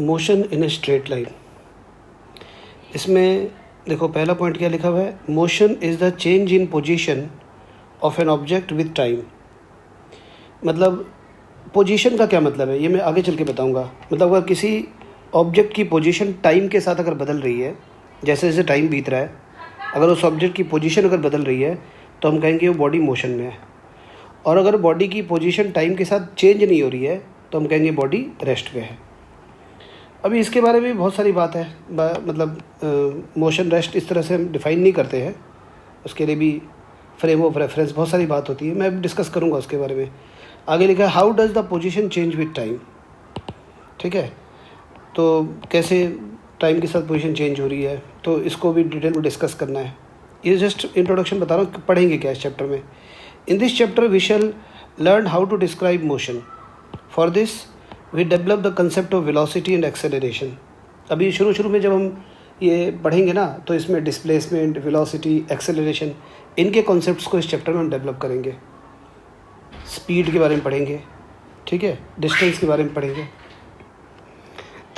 Motion in a straight line. इसमें देखो पहला पॉइंट क्या लिखा हुआ है, motion is the change in position of an object with time. मतलब पोजीशन का क्या मतलब है ये मैं आगे चल के बताऊंगा। मतलब अगर किसी ऑब्जेक्ट की पोजीशन टाइम के साथ अगर बदल रही है, जैसे जैसे टाइम बीत रहा है, अगर उस ऑब्जेक्ट की पोजीशन अगर बदल रही है तो हम कहेंगे वो बॉडी मोशन में है। और अगर बॉडी की पोजीशन टाइम के साथ चेंज नहीं हो रही है तो हम कहेंगे बॉडी रेस्ट पे है। अभी इसके बारे में बहुत सारी बात है, मतलब मोशन रेस्ट इस तरह से हम डिफ़ाइन नहीं करते हैं, उसके लिए भी फ्रेम ऑफ रेफरेंस बहुत सारी बात होती है, मैं डिस्कस करूँगा उसके बारे में। आगे लिखा है how does the position change with time. ठीक है, तो कैसे टाइम के साथ पोजीशन चेंज हो रही है, तो इसको भी डिटेल में डिस्कस करना है। ये जस्ट इंट्रोडक्शन बता रहा हूँ, पढ़ेंगे क्या इस चैप्टर में। In this chapter we shall learn how to describe motion. For this we develop the concept of velocity and acceleration. अभी शुरू में जब हम ये पढ़ेंगे ना तो इसमें डिस्प्लेसमेंट, वेलोसिटी, एक्सेलरेशन, इनके कॉन्सेप्ट्स को इस चैप्टर में हम डेवलप करेंगे। स्पीड के बारे में पढ़ेंगे, ठीक है, डिस्टेंस के बारे में पढ़ेंगे।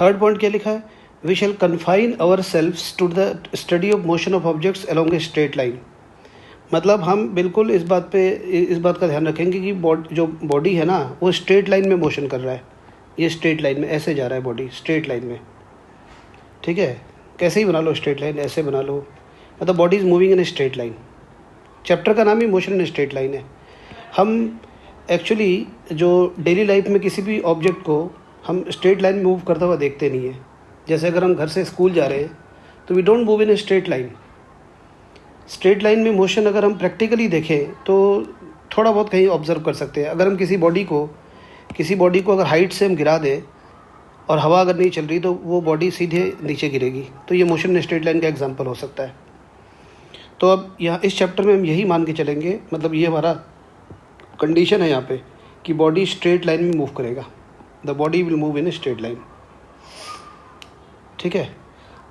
थर्ड पॉइंट क्या लिखा है, we shall confine ourselves to the study of motion of objects along a straight line. मतलब हम बिल्कुल इस बात का ध्यान रखेंगे कि जो बॉडी है ना वो स्ट्रेट लाइन में मोशन कर रहा है। ये स्ट्रेट लाइन में ऐसे जा रहा है बॉडी, स्ट्रेट लाइन में, ठीक है, कैसे ही बना लो स्ट्रेट लाइन, ऐसे बना लो, मतलब body is moving in a straight line. Chapter का नाम ही मोशन इन स्ट्रेट लाइन है। हम एक्चुअली जो डेली लाइफ में किसी भी ऑब्जेक्ट को हम स्ट्रेट लाइन में मूव करता हुआ देखते नहीं है। जैसे अगर हम घर से स्कूल जा रहे हैं तो we don't move in a straight line. Straight line में मोशन अगर हम प्रैक्टिकली देखें तो थोड़ा बहुत कहीं ऑब्जर्व कर सकते हैं। अगर हम किसी बॉडी को अगर हाइट से हम गिरा दें और हवा अगर नहीं चल रही तो वो बॉडी सीधे नीचे गिरेगी, तो ये मोशन इन स्ट्रेट लाइन का एग्जांपल हो सकता है। तो अब यहाँ इस चैप्टर में हम यही मान के चलेंगे, मतलब ये हमारा कंडीशन है यहाँ पे कि बॉडी स्ट्रेट लाइन में मूव करेगा, the body will move in a straight line, ठीक है।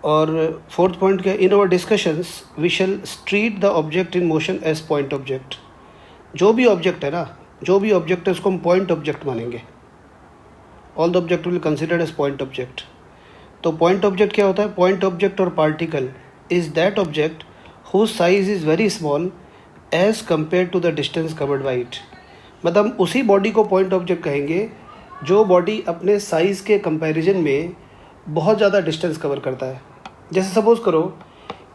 और फोर्थ पॉइंट क्या, in our discussions we shall treat the object in motion as point object. जो भी ऑब्जेक्ट है उसको हम पॉइंट ऑब्जेक्ट मानेंगे। All the object will considered as point object. तो पॉइंट ऑब्जेक्ट क्या होता है, पॉइंट ऑब्जेक्ट और particle is that object whose size is very small as compare to the distance covered by it. मतलब हम उसी body को पॉइंट ऑब्जेक्ट कहेंगे जो बॉडी अपने साइज़ के कंपैरिजन में बहुत ज़्यादा डिस्टेंस कवर करता है। जैसे सपोज़ करो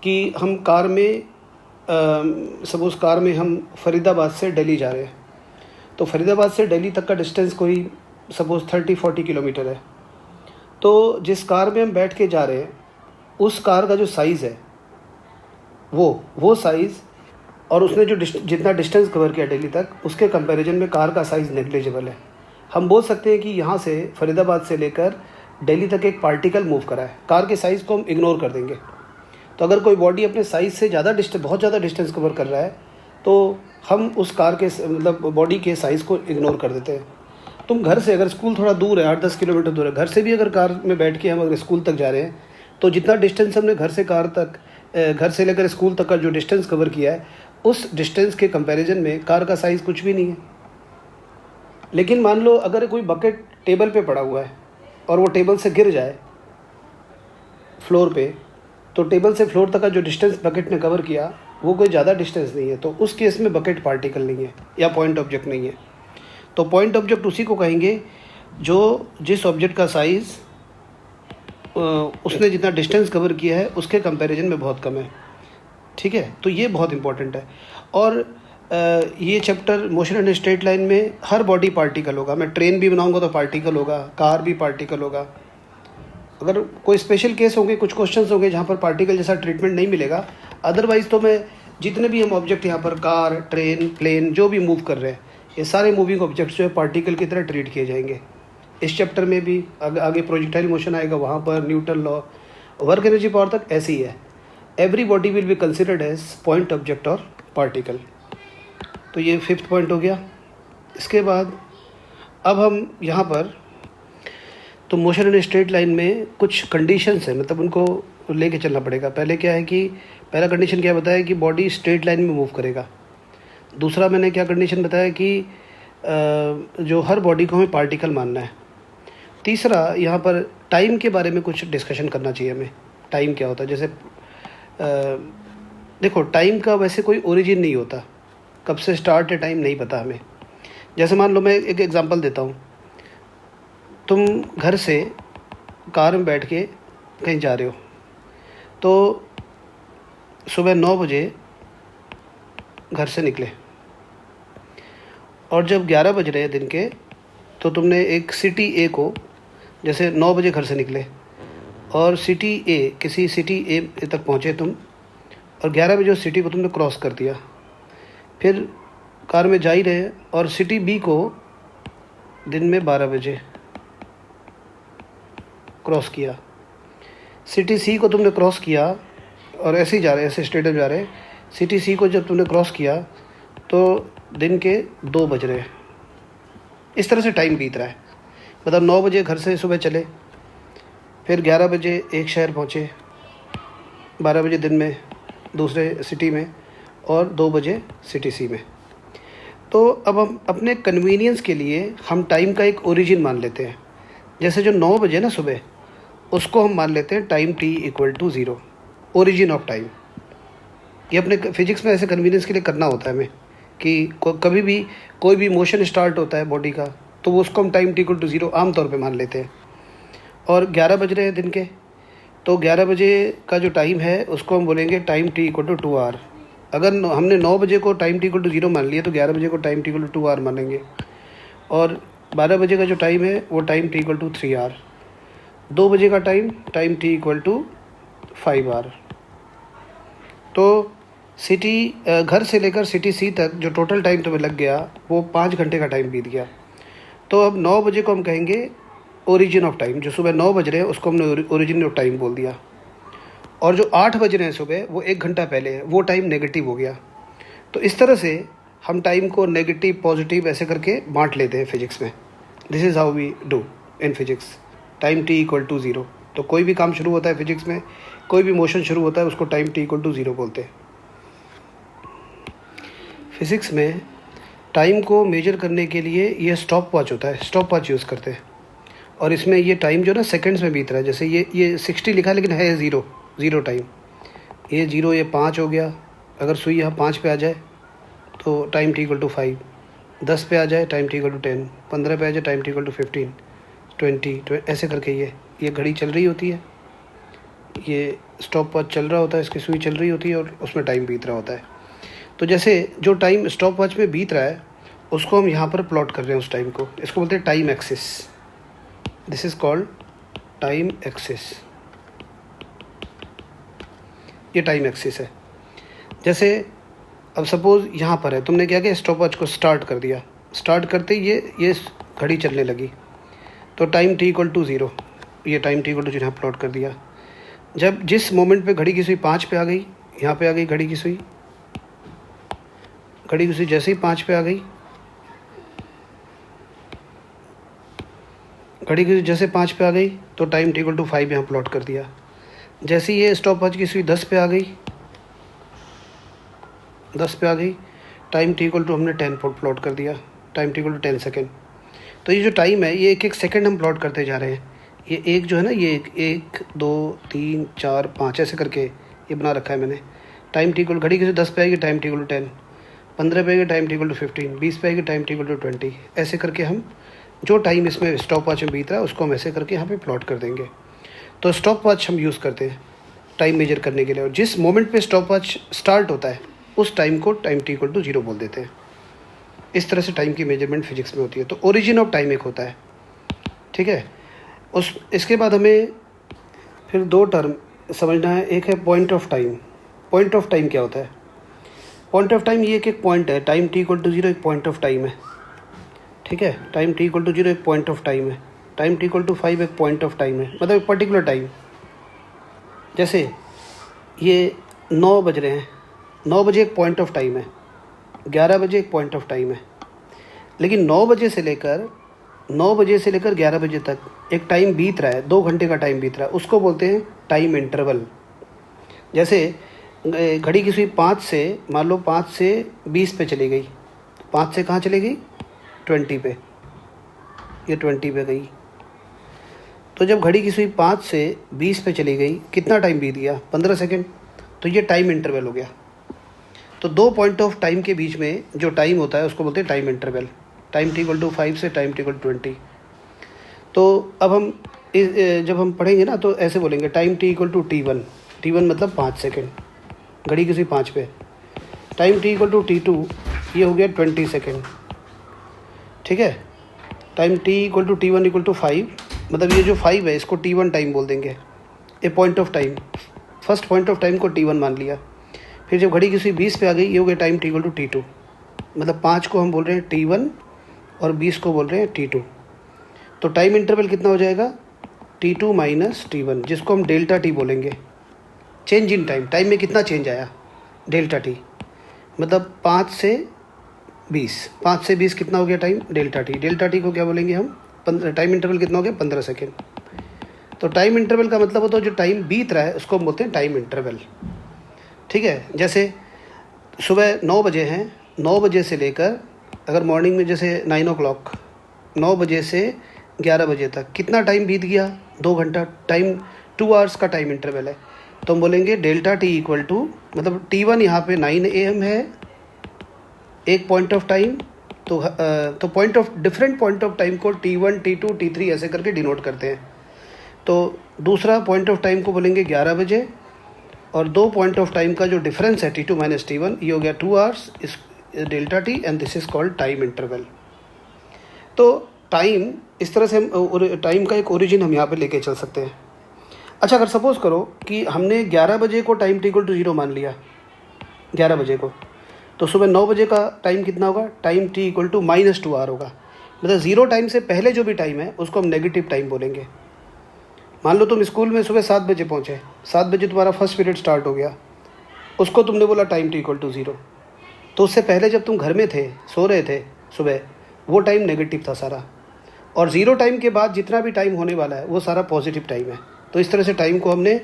कि हम कार में हम फरीदाबाद से दिल्ली जा रहे हैं, तो फरीदाबाद से दिल्ली तक का डिस्टेंस कोई सपोज़ 30-40 किलोमीटर है। तो जिस कार में हम बैठ के जा रहे हैं उस कार का जो साइज़ है वो साइज़ और उसने जो जितना डिस्टेंस कवर किया दिल्ली तक, उसके कंपैरिजन में कार का साइज़ नेग्लिजिबल है। हम बोल सकते हैं कि यहाँ से फरीदाबाद से लेकर दिल्ली तक एक पार्टिकल मूव करा है, कार के साइज़ को हम इग्नोर कर देंगे। तो अगर कोई बॉडी अपने साइज़ से बहुत ज़्यादा डिस्टेंस कवर कर रहा है तो हम उस कार के मतलब बॉडी के साइज़ को इग्नोर कर देते हैं। तुम घर से, अगर स्कूल थोड़ा दूर है, 8-10 किलोमीटर दूर है, घर से भी अगर कार में बैठ के हम अगर स्कूल तक जा रहे हैं तो जितना डिस्टेंस हमने घर से लेकर स्कूल तक का जो डिस्टेंस कवर किया है उस डिस्टेंस के कंपैरिजन में कार का साइज़ कुछ भी नहीं है। लेकिन मान लो अगर कोई बकेट टेबल पे पड़ा हुआ है और वो टेबल से गिर जाए फ्लोर पे, तो टेबल से फ्लोर तक का जो डिस्टेंस बकेट ने कवर किया वो कोई ज़्यादा डिस्टेंस नहीं है, तो उस केस में बकेट पार्टिकल नहीं है या पॉइंट ऑब्जेक्ट नहीं है। तो पॉइंट ऑब्जेक्ट उसी को कहेंगे जिस ऑब्जेक्ट का साइज़ उसने जितना डिस्टेंस कवर किया है उसके कंपैरिजन में बहुत कम है, ठीक है। तो ये बहुत इंपॉर्टेंट है। और ये chapter motion in straight line में हर बॉडी पार्टिकल होगा। मैं ट्रेन भी बनाऊंगा तो पार्टिकल होगा, कार भी पार्टिकल होगा। अगर कोई स्पेशल केस होंगे, कुछ क्वेश्चंस होंगे जहाँ पर पार्टिकल जैसा ट्रीटमेंट नहीं मिलेगा, अदरवाइज़ तो मैं जितने भी हम ऑब्जेक्ट यहाँ पर कार, ट्रेन, प्लेन जो भी मूव कर रहे हैं, ये सारे मूविंग ऑब्जेक्ट्स जो है पार्टिकल की तरह ट्रीट किए जाएंगे। इस चैप्टर में भी आगे प्रोजेक्टाइल मोशन आएगा, वहाँ पर Newton law, work energy power तक ऐसे ही है। Every body will be considered as point object और पार्टिकल। तो ये 5th पॉइंट हो गया। इसके बाद अब हम यहाँ पर तो मोशन इन स्ट्रेट लाइन में कुछ कंडीशंस हैं, मतलब उनको लेके चलना पड़ेगा। पहले क्या है कि पहला कंडीशन क्या बताया कि बॉडी स्ट्रेट लाइन में मूव करेगा। दूसरा मैंने क्या कंडीशन बताया कि जो हर बॉडी को हमें पार्टिकल मानना है। तीसरा, यहाँ पर टाइम के बारे में कुछ डिस्कशन करना चाहिए हमें। टाइम क्या होता है? जैसे देखो, टाइम का वैसे कोई ओरिजिन नहीं होता, कब से स्टार्ट है टाइम नहीं पता हमें। जैसे मान लो, मैं एक एग्जांपल देता हूँ। तुम घर से कार में बैठ के कहीं जा रहे हो, तो सुबह 9 बजे घर से निकले, और जब 11 बज रहे हैं दिन के, तो तुमने एक सिटी ए को, जैसे 9 बजे घर से निकले और सिटी ए, किसी सिटी ए तक पहुँचे तुम, और 11 बजे उस सिटी को तुमने क्रॉस कर दिया। फिर कार में जा ही रहे और सिटी बी को दिन में 12 बजे क्रॉस किया। सिटी सी को तुमने क्रॉस किया और ऐसे ही जा रहे, ऐसे स्टेडियम जा रहे। सिटी सी को जब तुमने क्रॉस किया तो दिन के 2 बज रहे। इस तरह से टाइम बीत रहा है। मतलब 9 बजे घर से सुबह चले, फिर 11 बजे एक शहर पहुँचे, 12 बजे दिन में दूसरे सिटी में, और 2 बजे सिटी सी में। तो अब हम अपने कन्वीनियंस के लिए हम टाइम का एक ओरिजिन मान लेते हैं। जैसे जो 9 बजे ना सुबह, उसको हम मान लेते हैं time t = 0, origin of time. ये अपने फिजिक्स में ऐसे कन्वीनियंस के लिए करना होता है हमें कि कभी भी कोई भी मोशन स्टार्ट होता है बॉडी का, तो वो उसको हम टाइम t = 0 आमतौर पे मान लेते हैं। और 11 बज रहे हैं दिन के, तो 11 बजे का जो टाइम है उसको हम बोलेंगे टाइम t = 2 आवर। अगर हमने 9 बजे को टाइम t = 0 मान लिया, तो 11 बजे को टाइम t = 2 आवर मानेंगे, और 12 बजे का जो टाइम है वो टाइम t = 3 आवर। 2 बजे का टाइम t = 5 आवर। तो सिटी घर से लेकर सिटी सी तक जो टोटल टाइम तुम्हें लग गया, वो 5 घंटे का टाइम बीत गया। तो अब 9 बजे को हम कहेंगे ओरिजिन ऑफ टाइम। जो सुबह 9 बज रहे हैं उसको हमने ओरिजिन ऑफ टाइम बोल दिया। और जो 8 बज रहे हैं सुबह, वो 1 घंटा पहले है, वो टाइम नेगेटिव हो गया। तो इस तरह से हम टाइम को नेगेटिव पॉजिटिव ऐसे करके बांट लेते हैं फिजिक्स में। This is how we do in physics. Time t = 0। तो कोई भी काम शुरू होता है फिजिक्स में, कोई भी मोशन शुरू होता है, उसको टाइम t = 0 बोलते हैं। फिज़िक्स में टाइम को मेजर करने के लिए ये स्टॉप वॉच होता है, स्टॉप वॉच यूज़ करते हैं। और इसमें ये टाइम जो ना सेकंड्स में बीत रहा है। जैसे ये 60 लिखा है, लेकिन है ज़ीरो टाइम। ये 0, ये 5 हो गया। अगर सुई यहाँ 5 पे आ जाए तो टाइम t = 5, 10 पे आ जाए टाइम t = 10, 15 पे आ जाए टाइम t = 15, 20, ऐसे करके ये घड़ी चल रही होती है, ये स्टॉप वॉच चल रहा होता है, इसकी सुई चल रही होती है, और उसमें टाइम बीत रहा होता है। तो जैसे जो टाइम स्टॉप वॉच में बीत रहा है, उसको हम यहाँ पर प्लॉट कर रहे हैं उस टाइम को। इसको बोलते हैं time axis. This is called time axis. ये टाइम एक्सिस है। जैसे अब सपोज़ यहाँ पर है, तुमने क्या किया, स्टॉप वॉच को स्टार्ट कर दिया। स्टार्ट करते ही ये घड़ी चलने लगी, तो टाइम t = 0, ये टाइम t = 0 यहाँ प्लॉट कर दिया। जब जिस मोमेंट पे घड़ी की सुई 5 पे आ गई, यहाँ पे आ गई घड़ी की सुई जैसे ही 5 पे आ गई, घड़ी की जैसे 5 पे आ गई, तो टाइम t = 5 यहाँ प्लॉट कर दिया। जैसे ये स्टॉप वॉच की सुई 10 पे आ गई, टाइम t = हमने 10 प्लॉट कर दिया, टाइम t = 10 सेकेंड। तो ये जो टाइम है, ये एक सेकंड हम प्लॉट करते जा रहे हैं। ये एक जो है ना, ये 1, 2, 3, 4, 5 ऐसे करके ये बना रखा है मैंने। टाइम t = घड़ी की 10 पे आएगी, टाइम t = 10, 15 पे आएगी, टाइम t = 15, 20 पे आएगी, टाइम t = 20। ऐसे करके हम जो टाइम इसमें स्टॉप वॉच में बीत रहा है, उसको हम ऐसे करके यहाँ पे प्लॉट कर देंगे। तो स्टॉप वॉच हम यूज़ करते हैं टाइम मेजर करने के लिए, और जिस मोमेंट पे स्टॉप वॉच स्टार्ट होता है, उस टाइम को टाइम t = 0 बोल देते हैं। इस तरह से टाइम की मेजरमेंट फिजिक्स में होती है। तो ओरिजिन ऑफ टाइम एक होता है, ठीक है। इसके बाद हमें फिर 2 टर्म समझना है। एक है point of time. Point of time क्या होता है? पॉइंट ऑफ टाइम ये एक पॉइंट है। टाइम t = 0 एक पॉइंट ऑफ टाइम है, ठीक है। टाइम t = 0 एक पॉइंट ऑफ टाइम है। टाइम t = 5 एक पॉइंट ऑफ टाइम है, मतलब एक पर्टिकुलर टाइम। जैसे ये 9 बज रहे हैं, 9 बजे एक पॉइंट ऑफ टाइम है, 11 बजे एक पॉइंट ऑफ टाइम है। लेकिन 9 बजे से लेकर 11 बजे तक एक टाइम बीत रहा है, 2 घंटे का टाइम बीत रहा है, उसको बोलते हैं टाइम इंटरवल। जैसे घड़ी की सुई 5 से, मान लो 5 से 20 पे चली गई, 5 से कहाँ चली गई, 20 पे, ये 20 पे गई। तो जब घड़ी की सुई 5 से 20 पे चली गई, कितना टाइम बीत गया? 15 सेकेंड। तो ये टाइम इंटरवल हो गया। तो दो पॉइंट ऑफ टाइम के बीच में जो टाइम होता है उसको बोलते हैं time interval. Time T equal to 5 से टाइम टी इक्वल टू 20। तो अब हम जब हम पढ़ेंगे ना तो ऐसे बोलेंगे time T equal to T1। T1 मतलब 5 सेकेंड, घड़ी की सुई 5 पे। Time T equal to T2, ये हो गया 20 सेकेंड, ठीक है। Time T equal to T1 equal to 5, मतलब ये जो 5 है इसको T1 टाइम बोल देंगे। A point of time, first point of time को T1 मान लिया। फिर जब घड़ी की सुई 20 पे आ गई, ये हो गया time T equal to T2। मतलब 5 को हम बोल रहे हैं T1 और 20 को बोल रहे हैं T2। तो टाइम इंटरवल कितना हो जाएगा? T2 माइनस T1, जिसको हम डेल्टा टी बोलेंगे। चेंज इन टाइम, टाइम में कितना चेंज आया? Delta T. मतलब 5 से 20 कितना हो गया time? Delta T. Delta T को क्या बोलेंगे हम? टाइम इंटरवल कितना हो गया? 15 सेकेंड। तो टाइम इंटरवल का मतलब होता है जो टाइम बीत रहा है उसको हम बोलते हैं टाइम इंटरवल, ठीक है। जैसे सुबह 9 बजे हैं, 9 बजे से लेकर, अगर मॉर्निंग में जैसे 9 o'clock, 9 बजे से 11 बजे तक कितना टाइम बीत गया? 2 घंटा। टाइम 2 आवर्स का टाइम इंटरवल है। तो हम बोलेंगे डेल्टा टी इक्वल टू, मतलब T1 यहाँ पे 9 AM है, एक पॉइंट ऑफ टाइम। तो point of different point of time को T1, T2, T3 ऐसे करके डिनोट करते हैं। तो दूसरा पॉइंट ऑफ टाइम को बोलेंगे 11 बजे, और दो पॉइंट ऑफ टाइम का जो डिफरेंस है T2 माइनस T1, ये हो गया 2 आवर्स, इस delta T, and this is called time interval. तो टाइम इस तरह से हम टाइम का एक ओरिजिन हम यहाँ पे लेके चल सकते हैं। अच्छा, अगर सपोज करो कि हमने 11 बजे को टाइम टी इक्वल टू 0 मान लिया, 11 बजे को, तो सुबह 9 बजे का टाइम कितना होगा? Time T equal to -2 hour होगा। मतलब 0 टाइम से पहले जो भी टाइम है उसको हम नेगेटिव टाइम बोलेंगे। मान लो तुम स्कूल में सुबह 7 बजे पहुँचे, 7 बजे तुम्हारा फर्स्ट पीरियड स्टार्ट हो गया, उसको तुमने बोला टाइम टी इक्वल टू 0। तो उससे पहले जब तुम घर में थे, सो रहे थे सुबह, वो टाइम नेगेटिव था सारा। और 0 टाइम के बाद जितना भी टाइम होने वाला है वो सारा पॉजिटिव टाइम है। तो इस तरह से टाइम को हमने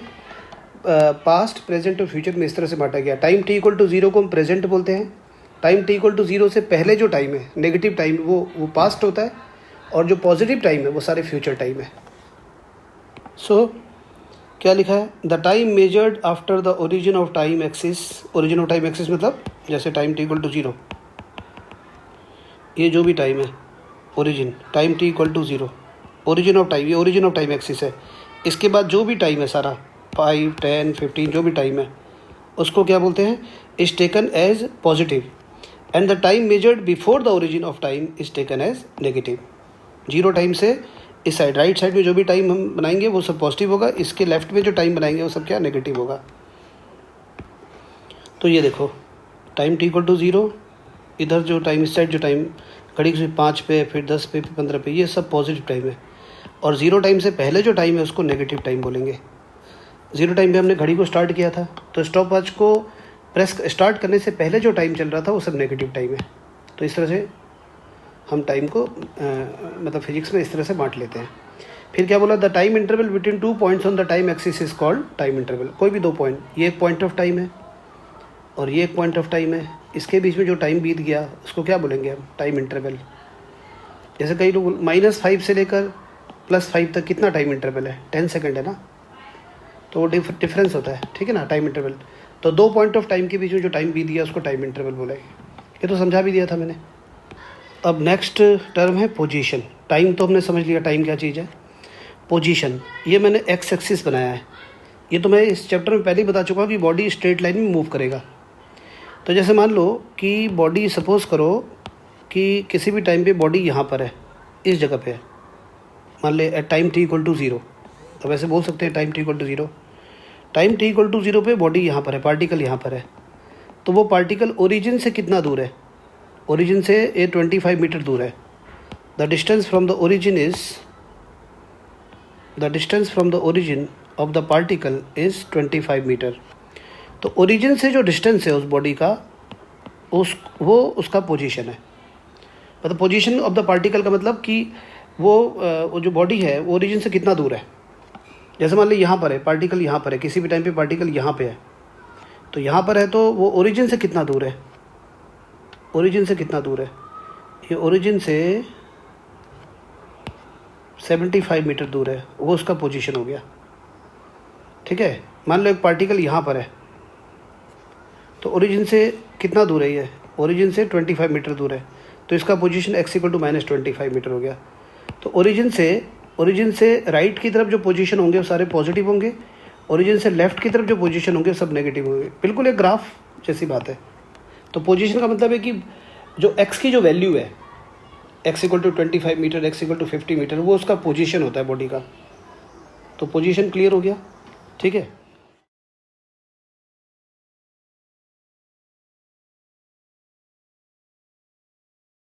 पास्ट, प्रेजेंट और फ्यूचर में इस तरह से बांटा गया। टाइम टी इक्वल टू 0 को हम प्रेजेंट बोलते हैं। टाइम टी इक्वल टू 0 से पहले जो टाइम है, नेगेटिव टाइम, वो पास्ट होता है, और जो पॉजिटिव टाइम है वो सारे फ्यूचर टाइम है। सो क्या लिखा है? The time measured after the origin of time axis. Origin of time axis मतलब जैसे टाइम टी इक्वल टू 0, ये जो भी टाइम है origin, time T equal to 0, origin of time, ये ओरिजिन ऑफ टाइम एक्सिस है। इसके बाद जो भी टाइम है सारा 5, 10, 15 जो भी टाइम है उसको क्या बोलते हैं? Is taken as positive, and the time measured before the origin of time is taken as negative. 0 time से इस साइड, राइट साइड में जो भी टाइम हम बनाएंगे वो सब पॉजिटिव होगा, इसके लेफ्ट में जो टाइम बनाएंगे वो सब क्या? नेगेटिव होगा। तो ये देखो टाइम टी इक्वल टू 0, इधर जो टाइम, इस साइड जो टाइम घड़ी की 5 पे, फिर 10 पे, फिर 15 पे, ये सब पॉजिटिव टाइम है। और 0 टाइम से पहले जो टाइम है उसको नेगेटिव टाइम बोलेंगे। 0 टाइम पे हमने घड़ी को स्टार्ट किया था, तो स्टॉप वॉच को प्रेस स्टार्ट करने से पहले जो टाइम चल रहा था वो सब नेगेटिव टाइम है। तो इस तरह से हम टाइम को मतलब फिजिक्स में इस तरह से बांट लेते हैं। फिर क्या बोला? The time interval between 2 points on the time axis is called time interval. कोई भी 2 पॉइंट, ये एक पॉइंट ऑफ टाइम है और ये एक पॉइंट ऑफ टाइम है, इसके बीच में जो टाइम बीत गया उसको क्या बोलेंगे हम? Time interval. जैसे कई लोग -5 से लेकर +5 तक कितना टाइम इंटरवल है? 10 सेकेंड है ना, तो वो डिफरेंस होता है, ठीक है ना, टाइम इंटरवल। तो 2 पॉइंट ऑफ टाइम के बीच में जो टाइम बीत गया उसको टाइम इंटरवल बोला है। ये तो समझा भी दिया था मैंने। अब नेक्स्ट टर्म है पोजीशन। टाइम तो हमने समझ लिया टाइम क्या चीज़ है। पोजीशन, ये मैंने एक्स एक्सिस बनाया है। ये तो मैं इस चैप्टर में पहले ही बता चुका हूँ कि बॉडी स्ट्रेट लाइन में मूव करेगा। तो जैसे मान लो कि बॉडी, सपोज करो कि किसी भी टाइम पे बॉडी यहाँ पर है, इस जगह पे है, मान ले at time T equal to 0। तो वैसे बोल सकते हैं time T equal to 0। Time T equal to 0 पे बॉडी यहाँ पर है, पार्टिकल यहाँ पर है। तो वो पार्टिकल ओरिजिन से कितना दूर है? ओरिजिन से ये 25 मीटर दूर है। The distance from the origin is, the distance from the origin of the particle is 25 metre. तो ओरिजिन से जो डिस्टेंस है उस बॉडी का, वो उसका पोजीशन है। मतलब पोजीशन ऑफ द पार्टिकल का मतलब कि वो जो बॉडी है वो ओरिजिन से कितना दूर है। जैसे मान ली यहाँ पर है पार्टिकल, यहाँ पर है, किसी भी टाइम पे पार्टिकल यहाँ पे है, तो यहाँ पर है तो वो ओरिजिन से कितना दूर है? ओरिजिन से कितना दूर है? ये ओरिजिन से 75 मीटर दूर है, वो उसका पोजीशन हो गया। ठीक है, मान लो एक पार्टिकल यहाँ पर है, तो ओरिजिन से कितना दूर है ये? ओरिजिन से 25 मीटर दूर है, तो इसका पोजीशन x = -25 मीटर हो गया। तो ओरिजिन से राइट की तरफ जो पोजीशन होंगे वो सारे पॉजिटिव होंगे, ओरिजिन से लेफ्ट की तरफ जो पोजीशन होंगे सब नेगेटिव होंगे। बिल्कुल एक ग्राफ जैसी बात है। तो पोजीशन का मतलब है कि जो x की जो वैल्यू है, x = 25 मीटर, x = 50 मीटर, वो उसका पोजीशन होता है बॉडी का। तो पोजीशन क्लियर हो गया, ठीक है।